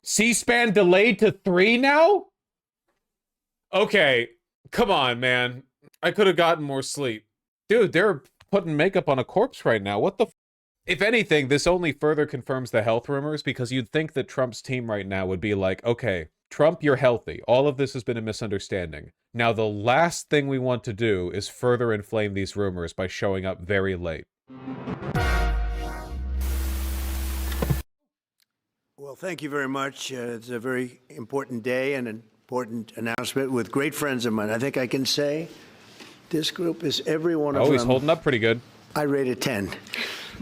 C-SPAN delayed to 3 now? Okay, come on, man. I could have gotten more sleep. Dude, they're putting makeup on a corpse right now. What the If anything, this only further confirms the health rumors, because you'd think that Trump's team right now would be like, okay, Trump, you're healthy. All of this has been a misunderstanding. Now, the last thing we want to do is further inflame these rumors by showing up very late. Well, thank you very much. It's a very important day and an important announcement with great friends of mine. I think I can say this group is every one of them. Oh, he's holding up pretty good. I rate a 10.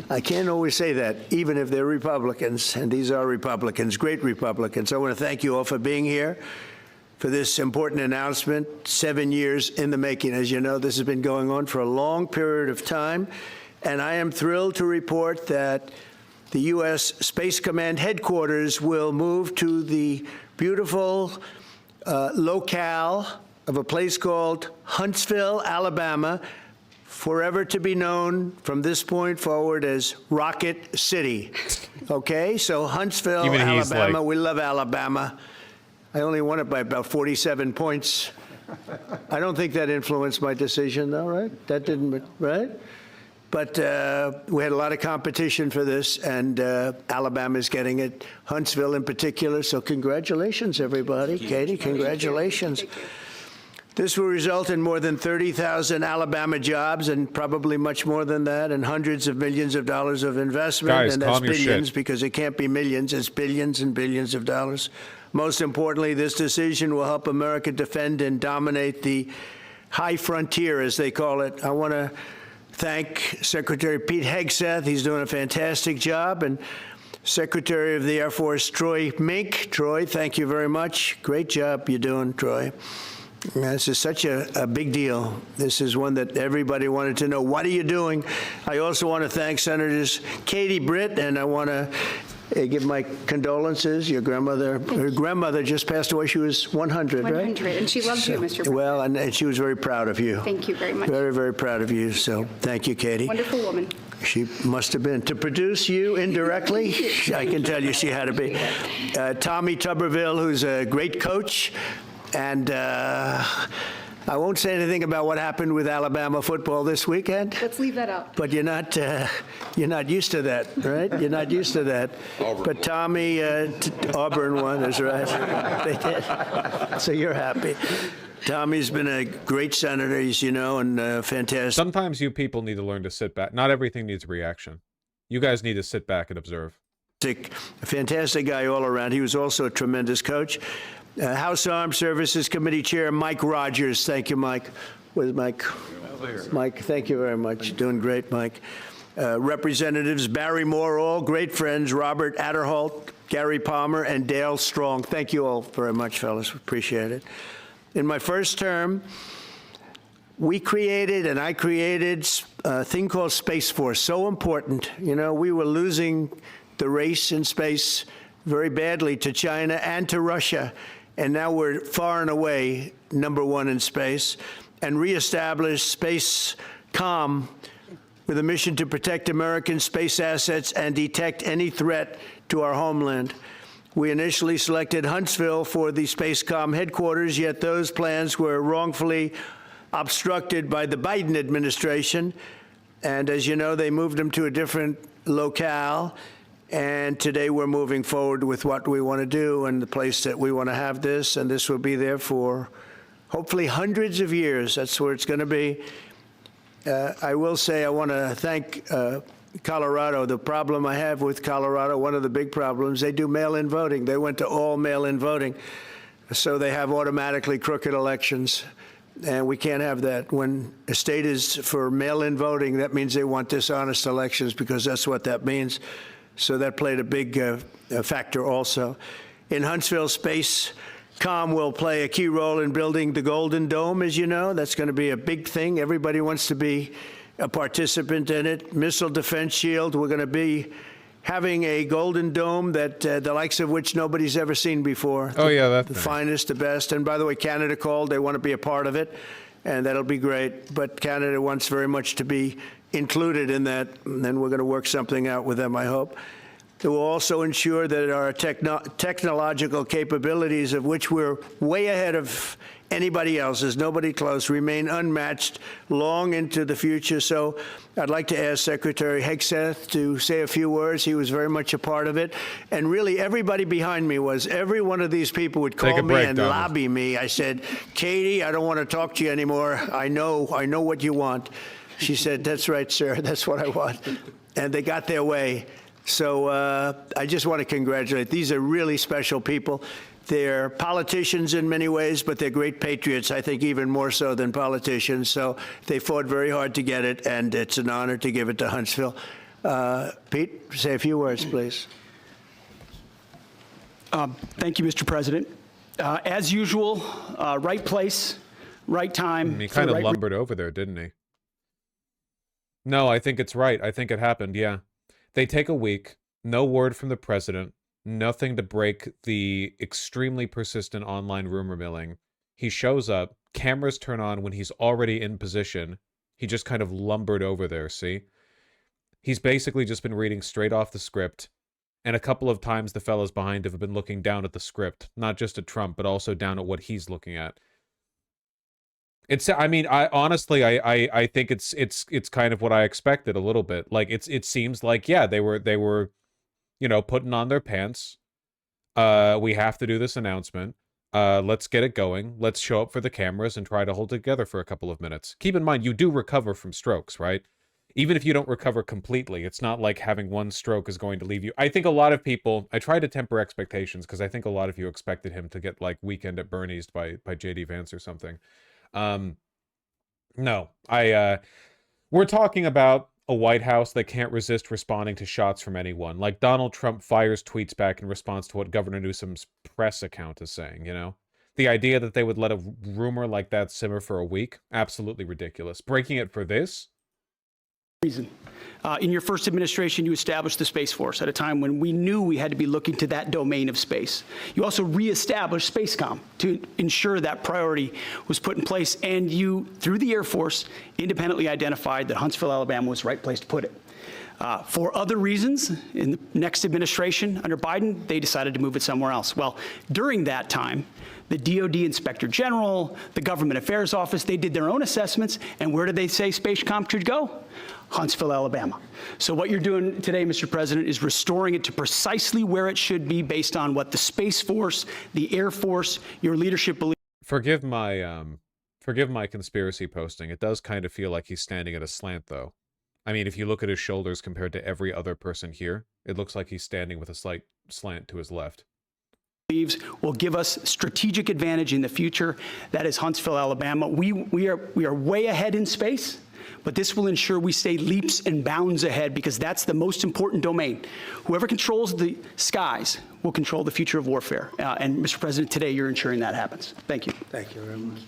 I can't always say that, even if they're Republicans, and these are Republicans, great Republicans. I want to thank you all for being here for this important announcement, 7 years in the making. As you know, this has been going on for a long period of time, and I am thrilled to report that the U.S. Space Command headquarters will move to the beautiful locale of a place called Huntsville, Alabama, forever to be known from this point forward as Rocket City. Okay, so Huntsville, Alabama, we love Alabama. I only won it by about 47 points. I don't think that influenced my decision, though, right? That didn't, right? But we had a lot of competition for this, and Alabama's getting it, Huntsville in particular. So congratulations, everybody. Katie, congratulations. This will result in more than 30,000 Alabama jobs, and probably much more than that, and hundreds of millions of dollars of investment. Guys, and that's calm your billions, shit. because it can't be millions, it's billions and billions of dollars. Most importantly, this decision will help America defend and dominate the high frontier, as they call it. I want to thank Secretary Pete Hegseth. He's doing a fantastic job. And Secretary of the Air Force Troy Mink. Troy, thank you very much. Great job you're doing, Troy. This is such a big deal. This is one that everybody wanted to know. What are you doing? I also want to thank Senators Katie Britt, and I want to give my condolences. Your grandmother, her grandmother just passed away. She was 100, right? 100, and she loved you, Mr. President. Well, and she was very proud of you. Thank you very much. Very, very proud of you. So thank you, Katie. Wonderful woman. She must have been. To produce you indirectly, I can tell you she had to be. Tommy Tuberville, who's a great coach. And I won't say anything about what happened with Alabama football this weekend. Let's leave that out. But you're not used to that, right? You're not used to that. But Tommy, Auburn won, that's right. They did. So you're happy. Tommy's been a great senator, as you know, and fantastic. Sometimes you people need to learn to sit back. Not everything needs reaction. You guys need to sit back and observe. A fantastic guy all around. He was also a tremendous coach. House Armed Services Committee Chair Mike Rogers. Thank you, Mike. Where's Mike? Mike, thank you very much. Doing great, Mike. Representatives Barry Moore, all great friends, Robert Adderholt, Gary Palmer, and Dale Strong. Thank you all very much, fellas. Appreciate it. In my first term, I created a thing called Space Force. So important. You know, we were losing the race in space very badly to China and to Russia. And now we're far and away #1 in space, and reestablished SpaceCom with a mission to protect American space assets and detect any threat to our homeland. We initially selected Huntsville for the SpaceCom headquarters, yet those plans were wrongfully obstructed by the Biden administration. And as you know, they moved them to a different locale. And today we're moving forward with what we want to do and the place that we want to have this. And this will be there for hopefully hundreds of years. That's where it's going to be. I will say I want to thank Colorado. The problem I have with Colorado, one of the big problems, they do mail-in voting. They went to all mail-in voting. So they have automatically crooked elections. And we can't have that. When a state is for mail-in voting, that means they want dishonest elections, because that's what that means. So that played a big factor also. In Huntsville, SpaceCom will play a key role in building the Golden Dome, as you know. That's going to be a big thing. Everybody wants to be a participant in it. Missile Defense Shield, we're going to be having a Golden Dome that the likes of which nobody's ever seen before. Oh, yeah, that's the finest, the best. And by the way, Canada called. They want to be a part of it, and that'll be great. But Canada wants very much to be included in that, and then we're going to work something out with them, I hope. that will also ensure that our technological capabilities, of which we're way ahead of anybody else, there's nobody close, remain unmatched long into the future. So I'd like to ask Secretary Hegseth to say a few words. He was very much a part of it. And really, everybody behind me was. Every one of these people would call me and lobby me. I said, Katie, I don't want to talk to you anymore. I know what you want. She said, that's right, sir. That's what I want. And they got their way. So I just want to congratulate. These are really special people. They're politicians in many ways, but they're great patriots, I think even more so than politicians. So they fought very hard to get it, and it's an honor to give it to Huntsville. Pete, say a few words, please. Thank you, Mr. President. As usual, right place, right time. He kind of lumbered over there, didn't he? No, I think it's right. I think it happened, yeah. They take a week, no word from the president, nothing to break the extremely persistent online rumor milling. He shows up, cameras turn on when he's already in position. He just kind of lumbered over there, see? He's basically just been reading straight off the script, and a couple of times the fellas behind him have been looking down at the script, not just at Trump, but also down at what he's looking at. I mean, I honestly think it's kind of what I expected a little bit. Like it seems like, yeah, they were, you know, putting on their pants. We have to do this announcement. Let's get it going. Let's show up for the cameras and try to hold together for a couple of minutes. Keep in mind, you do recover from strokes, right? Even if you don't recover completely, it's not like having one stroke is going to leave you. I think a lot of people, I try to temper expectations because I think a lot of you expected him to get like Weekend at Bernie's by J.D. Vance or something. No, we're talking about a White House that can't resist responding to shots from anyone. Like Donald Trump fires tweets back in response to what Governor Newsom's press account is saying, you know? The idea that they would let a rumor like that simmer for a week, absolutely ridiculous. Breaking it for this? Reason. In your first administration, you established the Space Force at a time when we knew we had to be looking to that domain of space. You also reestablished SpaceCom to ensure that priority was put in place, and you, through the Air Force, independently identified that Huntsville, Alabama was the right place to put it. For other reasons, in the next administration under Biden, they decided to move it somewhere else. Well, during that time, the DoD Inspector General, the Government Affairs Office, they did their own assessments, and where did they say SpaceCom should go? Huntsville, Alabama. So what you're doing today, Mr. President, is restoring it to precisely where it should be based on what the Space Force, the Air Force, your leadership believes. Forgive my conspiracy posting. It does kind of feel like he's standing at a slant, though. I mean, if you look at his shoulders compared to every other person here, it looks like he's standing with a slight slant to his left. Will give us strategic advantage in the future. That is Huntsville, Alabama. We are way ahead in space, but this will ensure we stay leaps and bounds ahead because that's the most important domain. Whoever controls the skies will control the future of warfare. And Mr. President, today you're ensuring that happens. Thank you. Thank you very much.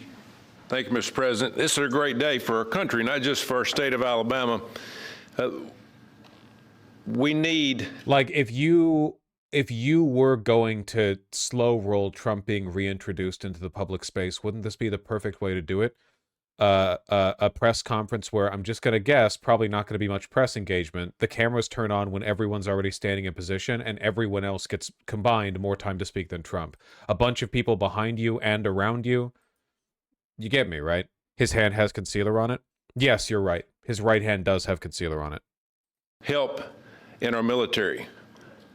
Thank you, Mr. President. This is a great day for our country, not just for our state of Alabama. We need... Like, if you were going to slow roll Trump being reintroduced into the public space, wouldn't this be the perfect way to do it? A press conference where, I'm just going to guess, probably not going to be much press engagement. The cameras turn on when everyone's already standing in position, and everyone else gets combined more time to speak than Trump. A bunch of people behind you and around you. You get me, right? His hand has concealer on it. Yes, you're right. His right hand does have concealer on it. Help in our military.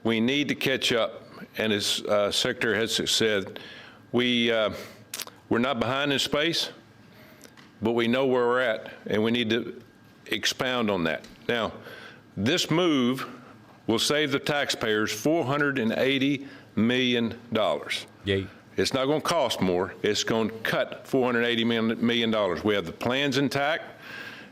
We need to catch up, and as Secretary Hegseth said, we're not behind in space, but we know where we're at, and we need to expound on that. Now, this move will save the taxpayers $480 million. Yay. It's not going to cost more. It's going to cut $480 million. We have the plans intact.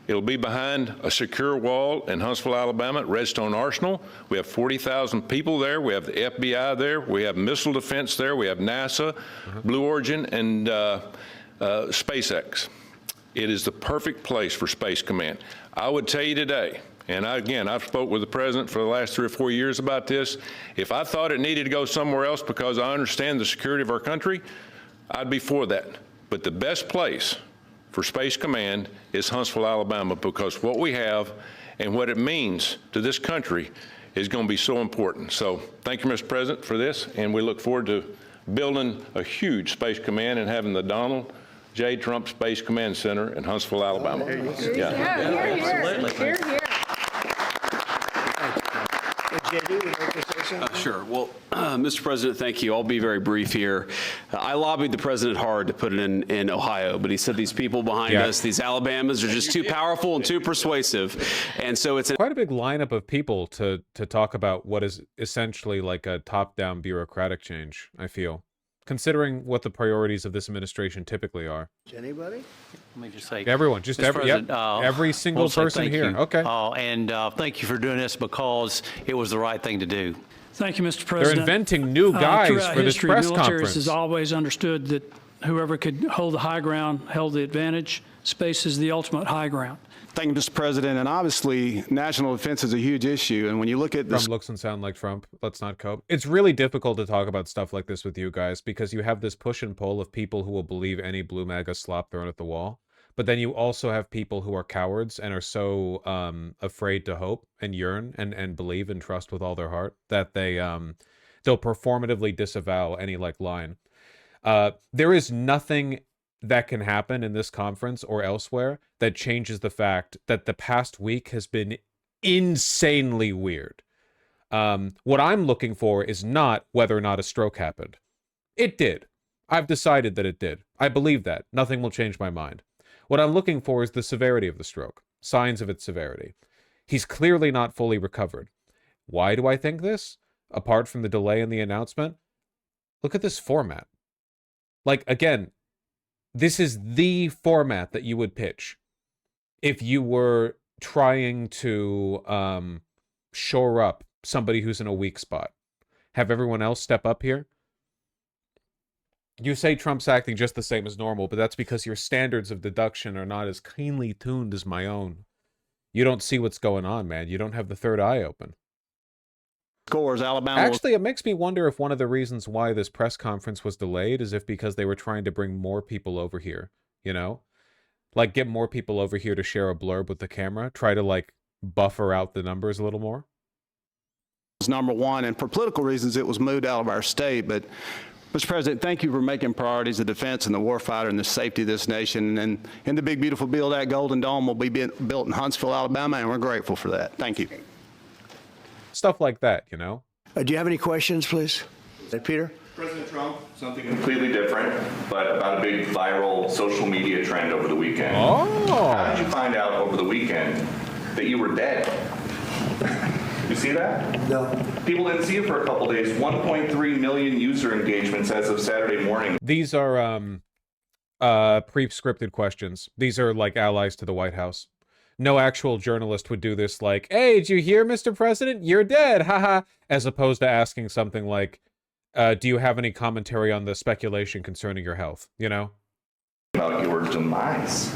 It'll be behind a secure wall in Huntsville, Alabama, at Redstone Arsenal. We have 40,000 people there. We have the FBI there. We have missile defense there. We have NASA, Blue Origin, and SpaceX. It is the perfect place for Space Command. I would tell you today, and I've spoke with the president for the last 3 or 4 years about this. If I thought it needed to go somewhere else because I understand the security of our country, I'd be for that. But the best place for Space Command is Huntsville, Alabama, because what we have and what it means to this country is going to be so important. So thank you, Mr. President, for this, and we look forward to building a huge Space Command and having the Donald J. Trump Space Command Center in Huntsville, Alabama. Here, here. JD, would you like to say something? Sure. Well, Mr. President, thank you. I'll be very brief here. I lobbied the president hard to put it in Ohio, but he said these people behind us, these Alabamas, are just too powerful and too persuasive. And so it's Quite a big lineup of people to talk about what is essentially like a top-down bureaucratic change, I feel, considering what the priorities of this administration typically are. Anybody? Let me just say. Everyone, just Mr. President, every single want to say person thank here. you. Okay. And thank you for doing this because it was the right thing to do. Thank you, Mr. They're President. inventing new guys Throughout for this history, press militaries conference. has always understood that whoever could hold the high ground held the advantage. Space is the ultimate high ground. Thank you, Mr. President. And obviously, national defense is a huge issue. And when you look at Trump this, looks and sound like Trump. Let's not cope. It's really difficult to talk about stuff like this with you guys because you have this push and pull of people who will believe any blue MAGA slop thrown at the wall. But then you also have people who are cowards and are so afraid to hope and yearn and believe and trust with all their heart that they'll performatively disavow any like line. There is nothing that can happen in this conference or elsewhere that changes the fact that the past week has been insanely weird. What I'm looking for is not whether or not a stroke happened. It did. I've decided that it did. I believe that. Nothing will change my mind. What I'm looking for is the severity of the stroke, signs of its severity. He's clearly not fully recovered. Why do I think this? Apart from the delay in the announcement, look at this format. Like, again, this is the format that you would pitch if you were trying to shore up somebody who's in a weak spot. Have everyone else step up here. You say Trump's acting just the same as normal, but that's because your standards of deduction are not as keenly tuned as my own. You don't see what's going on, man. You don't have the third eye open. scores, Alabama. Actually, it makes me wonder if one of the reasons why this press conference was delayed is if because they were trying to bring more people over here, you know? Like, get more people over here to share a blurb with the camera, try to, like, buffer out the numbers a little more. was number one, and for political reasons, it was moved out of our state. But, Mr. President, thank you for making priorities the defense and the warfighter and the safety of this nation. And in the big, beautiful bill, that Golden Dome will be built in Huntsville, Alabama, and we're grateful for that. Thank you. Stuff like that, you know? Do you have any questions, please? Peter? President Trump, something completely different, but about a big viral social media trend over the weekend. Oh! How did you find out over the weekend that you were dead? You see that? No. People didn't see it for a couple days. 1.3 million user engagements as of Saturday morning. These are pre-scripted questions. These are like allies to the White House. No actual journalist would do this like, hey, did you hear, Mr. President? You're dead, haha, as opposed to asking something like, do you have any commentary on the speculation concerning your health, you know? About your demise.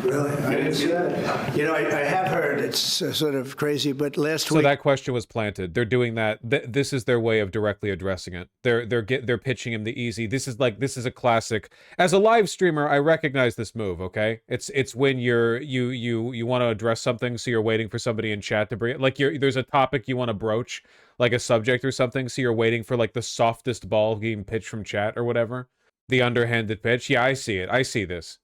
Really? I didn't see that. You know, I have heard it's sort of crazy, but last So week... that question was planted. They're doing that. This is their way of directly addressing it. They're pitching him the easy. This is a classic. As a live streamer, I recognize this move. Okay, it's when you want to address something, so you're waiting for somebody in chat to bring it. Like there's a topic you want to broach, like a subject or something, so you're waiting for like the softest ball being pitched from chat or whatever. The underhanded pitch. Yeah, I see it. I see this.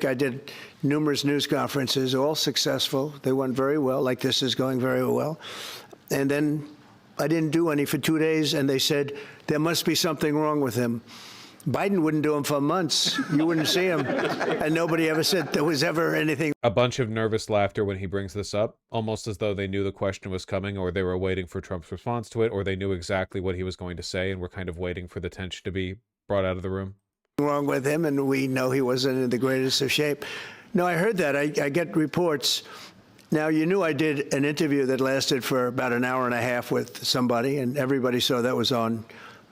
I did numerous news conferences, all successful. They went very well, like this is going very well. And then I didn't do any for 2 days, and they said, there must be something wrong with him. Biden wouldn't do them for months. You wouldn't see him. And nobody ever said there was ever anything. A bunch of nervous laughter when he brings this up, almost as though they knew the question was coming, or they were waiting for Trump's response to it, or they knew exactly what he was going to say and were kind of waiting for the tension to be brought out of the room. Wrong with him, and we know he wasn't in the greatest of shape. No, I heard that. I get reports. Now, you knew I did an interview that lasted for about an hour and a half with somebody, and everybody saw that was on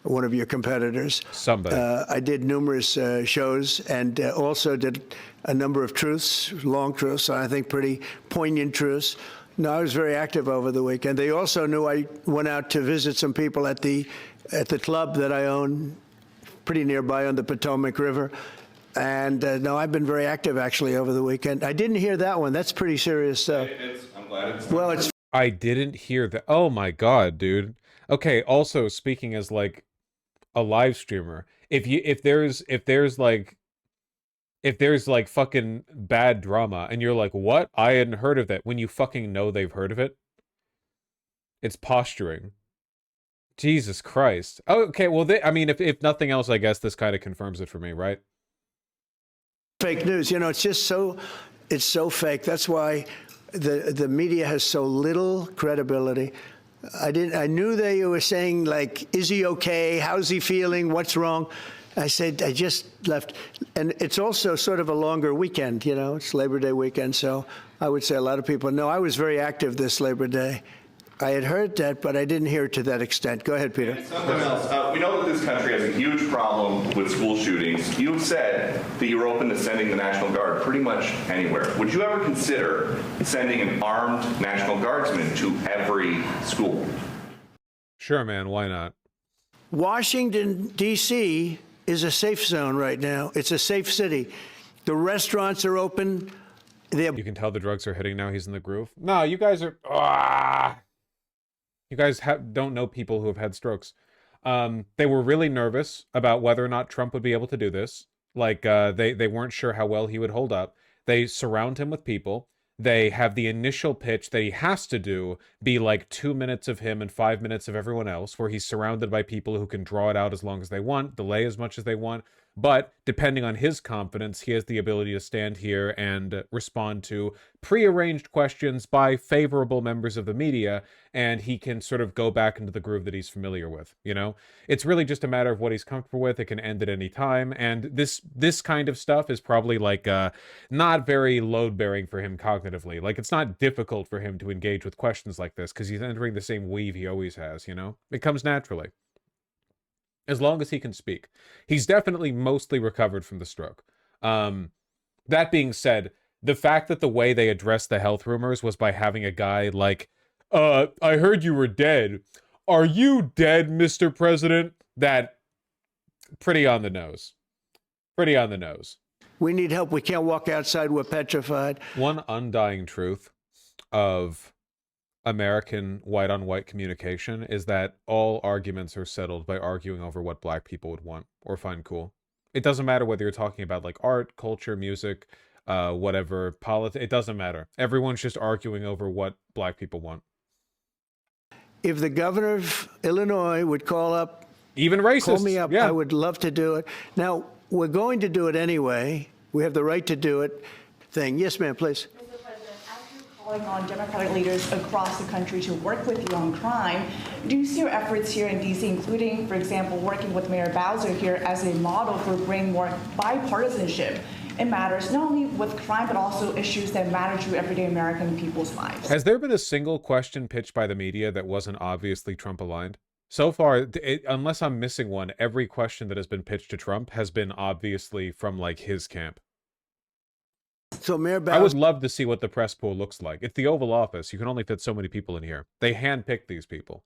one of your competitors. Somebody. I did numerous shows and also did a number of truths, long truths, I think pretty poignant truths. No, I was very active over the weekend. They also knew I went out to visit some people at the club that I own pretty nearby on the Potomac River. And no, I've been very active actually over the weekend. I didn't hear that one. That's pretty serious stuff. I'm glad it's... Well, it's... I didn't hear that. Oh my God, dude. Okay, also speaking as like a live streamer, if there's like fucking bad drama and you're like, what? I hadn't heard of that, when you fucking know they've heard of it. It's posturing. Jesus Christ. Oh, okay, well, I mean, if nothing else, I guess this kind of confirms it for me, right? Fake news. You know, it's just so, it's so fake. That's why the media has so little credibility. I knew they were saying, like, is he okay? How's he feeling? What's wrong? I said, I just left. And it's also sort of a longer weekend, you know, it's Labor Day weekend. So I would say a lot of people know I was very active this Labor Day. I had heard that, but I didn't hear it to that extent. Go ahead, Peter. Something else. We know that this country has a huge problem with school shootings. You've said that you're open to sending the National Guard pretty much anywhere. Would you ever consider sending an armed National Guardsman to every school? Sure, man. Why not? Washington, D.C. is a safe zone right now. It's a safe city. The restaurants are open. You can tell the drugs are hitting now. He's in the groove. No, you guys are... You guys don't know people who have had strokes. They were really nervous about whether or not Trump would be able to do this. Like, they weren't sure how well he would hold up. They surround him with people. They have the initial pitch that he has to do be like 2 minutes of him and 5 minutes of everyone else, where he's surrounded by people who can draw it out as long as they want, delay as much as they want. But depending on his confidence, he has the ability to stand here and respond to prearranged questions by favorable members of the media, and he can sort of go back into the groove that he's familiar with, you know? It's really just a matter of what he's comfortable with. It can end at any time, and this kind of stuff is probably like not very load-bearing for him cognitively. Like, it's not difficult for him to engage with questions like this, because he's entering the same weave he always has, you know? It comes naturally. As long as he can speak. He's definitely mostly recovered from the stroke. That being said, the fact that the way they addressed the health rumors was by having a guy like, I heard you were dead. Are you dead, Mr. President? That, pretty on the nose. Pretty on the nose. We need help. We can't walk outside. We're petrified. One undying truth of American white-on-white communication is that all arguments are settled by arguing over what black people would want or find cool. It doesn't matter whether you're talking about like art, culture, music, whatever, politics. It doesn't matter. Everyone's just arguing over what black people want. If the governor of Illinois would call up, even racists, call me up, yeah. I would love to do it. Now, we're going to do it anyway. We have the right to do it. Yes, ma'am, please. Calling on Democratic leaders across the country to work with you on crime. Do you see your efforts here in D.C., including, for example, working with Mayor Bowser here as a model for bringing more bipartisanship in matters not only with crime, but also issues that matter to everyday American people's lives? Has there been a single question pitched by the media that wasn't obviously Trump-aligned? So far, unless I'm missing one, every question that has been pitched to Trump has been obviously from, like, his camp. So Mayor Bowser, I would love to see what the press pool looks like. It's the Oval Office. You can only fit so many people in here. They handpick these people.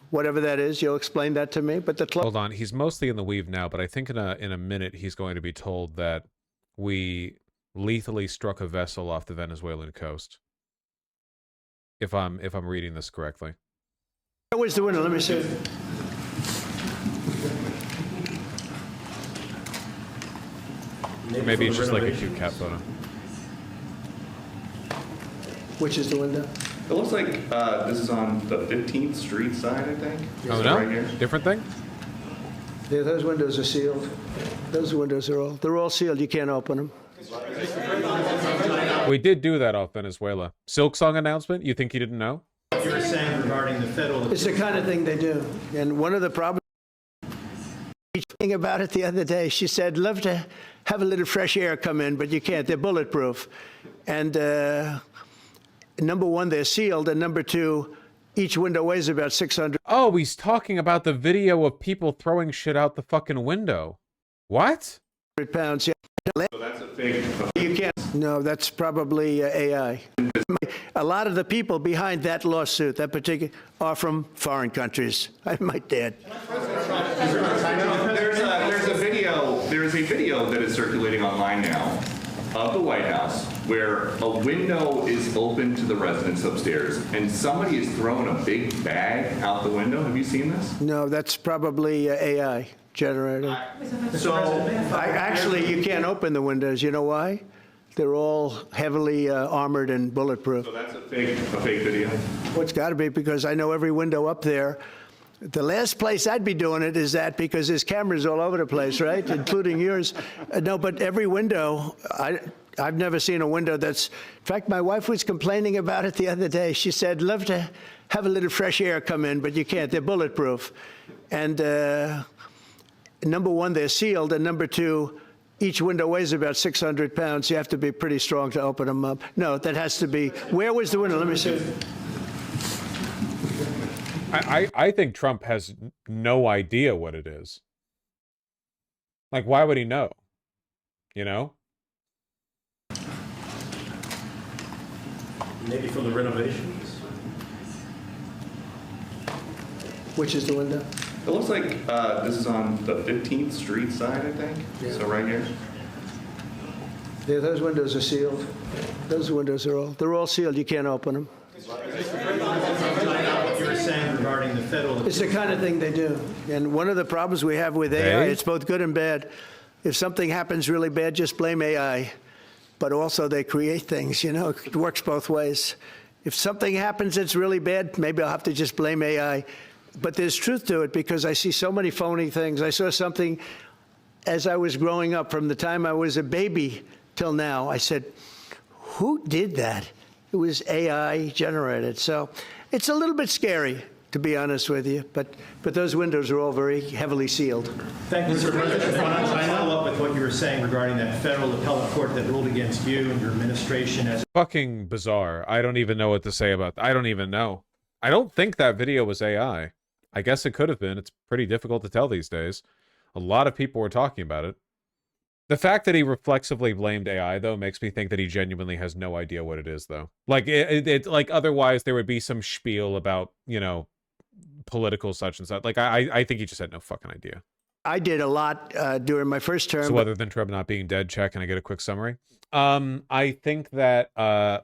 Whatever that is, you'll explain that to me. But the Hold on. He's mostly in the weave now, but I think in a minute he's going to be told that we lethally struck a vessel off the Venezuelan coast. If I'm reading this correctly. Where's the window? Let me see. Maybe it's just like a cute cat photo. Which is the window? It looks like this is on the 15th Street side, I think. Oh, Is it no? right here? Different thing? Yeah, those windows are sealed. Those windows are they're all sealed. You can't open them. We did do that off Venezuela. Silk Song announcement? You think you didn't know? You were saying regarding the federal... It's the kind of thing they do. And one of the problems about it the other day, she said, love to have a little fresh air come in, but you can't. They're bulletproof. And number one, they're sealed. And number two, each window weighs about 600. Oh, he's talking about the video of people throwing shit out the fucking window. What? Pounds. Yeah. So that's a fake. You can't. No, that's probably AI. A lot of the people behind that lawsuit, that particular, are from foreign countries. I might add. There's a video that is circulating online now of the White House where a window is open to the residents upstairs and somebody is throwing a big bag out the window? Have you seen this? No, that's probably AI generated. Actually, you can't open the windows. You know why? They're all heavily armored and bulletproof. So that's a fake video? Well, it's got to be, because I know every window up there. The last place I'd be doing it is that, because there's cameras all over the place, right? Including yours. No, but every window, I've never seen a window that's, in fact, my wife was complaining about it the other day. She said, love to have a little fresh air come in, but you can't. They're bulletproof. And number one, they're sealed. And number two, each window weighs about 600 pounds. You have to be pretty strong to open them up. No, that has to be, where was the window? Let me see. I think Trump has no idea what it is. Like, why would he know? You know? Maybe from the renovations? Which is the window? It looks like this is on the 15th Street side, I think. Yeah. So right here. Yeah, those windows are sealed. Those windows they're all sealed. You can't open them. What you were saying regarding the federal. It's the kind of thing they do. And one of the problems we have with AI, Hey? it's both good and bad. If something happens really bad, just blame AI. But also they create things, you know, it works both ways. If something happens that's really bad, maybe I'll have to just blame AI. But there's truth to it, because I see so many phony things. I saw something as I was growing up, from the time I was a baby till now. I said, who did that? It was AI generated. So it's a little bit scary, to be honest with you. But those windows are all very heavily sealed. Thank you, Mr. President. I follow up with what you were saying regarding that federal appellate court that ruled against you and your administration as Fucking bizarre. I don't even know what to say about that. I don't even know. I don't think that video was AI. I guess it could have been. It's pretty difficult to tell these days. A lot of people were talking about it. The fact that he reflexively blamed AI, though, makes me think that he genuinely has no idea what it is, though. Like, like, otherwise there would be some spiel about, you know, political such and such. Like, I think he just had no fucking idea. I did a lot during my first term. So other than Trump not being dead, check, can I get a quick summary? I think that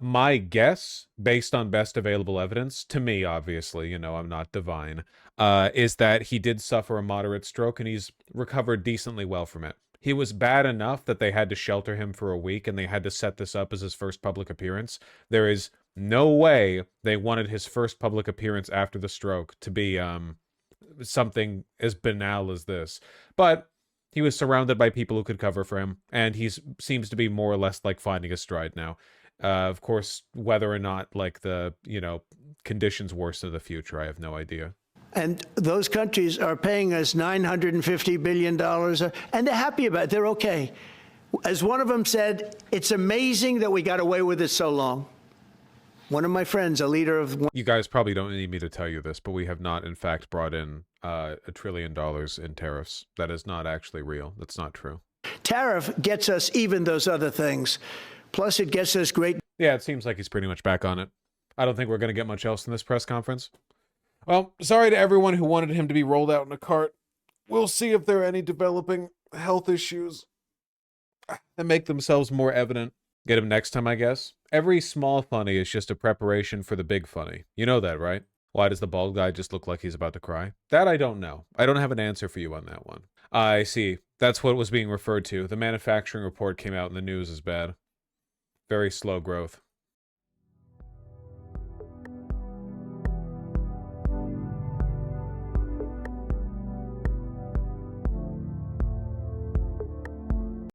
my guess, based on best available evidence, to me, obviously, you know, I'm not divine, is that he did suffer a moderate stroke and he's recovered decently well from it. He was bad enough that they had to shelter him for a week and they had to set this up as his first public appearance. There is no way they wanted his first public appearance after the stroke to be something as banal as this. But he was surrounded by people who could cover for him, and he seems to be more or less like finding a stride now. Of course, whether or not like the, you know, conditions worsen in the future, I have no idea. And those countries are paying us $950 billion, and they're happy about it. They're okay. As one of them said, it's amazing that we got away with it so long. One of my friends, a leader of... You guys probably don't need me to tell you this, but we have not, in fact, brought in $1 trillion in tariffs. That is not actually real. That's not true. Tariff gets us even those other things. Plus, it gets us great... Yeah, it seems like he's pretty much back on it. I don't think we're going to get much else in this press conference. Well, sorry to everyone who wanted him to be rolled out in a cart. We'll see if there are any developing health issues that make themselves more evident. Get him next time, I guess. Every small funny is just a preparation for the big funny. You know that, right? Why does the bald guy just look like he's about to cry? That I don't know. I don't have an answer for you on that one. I see. That's what was being referred to. The manufacturing report came out in the news as bad. Very slow growth.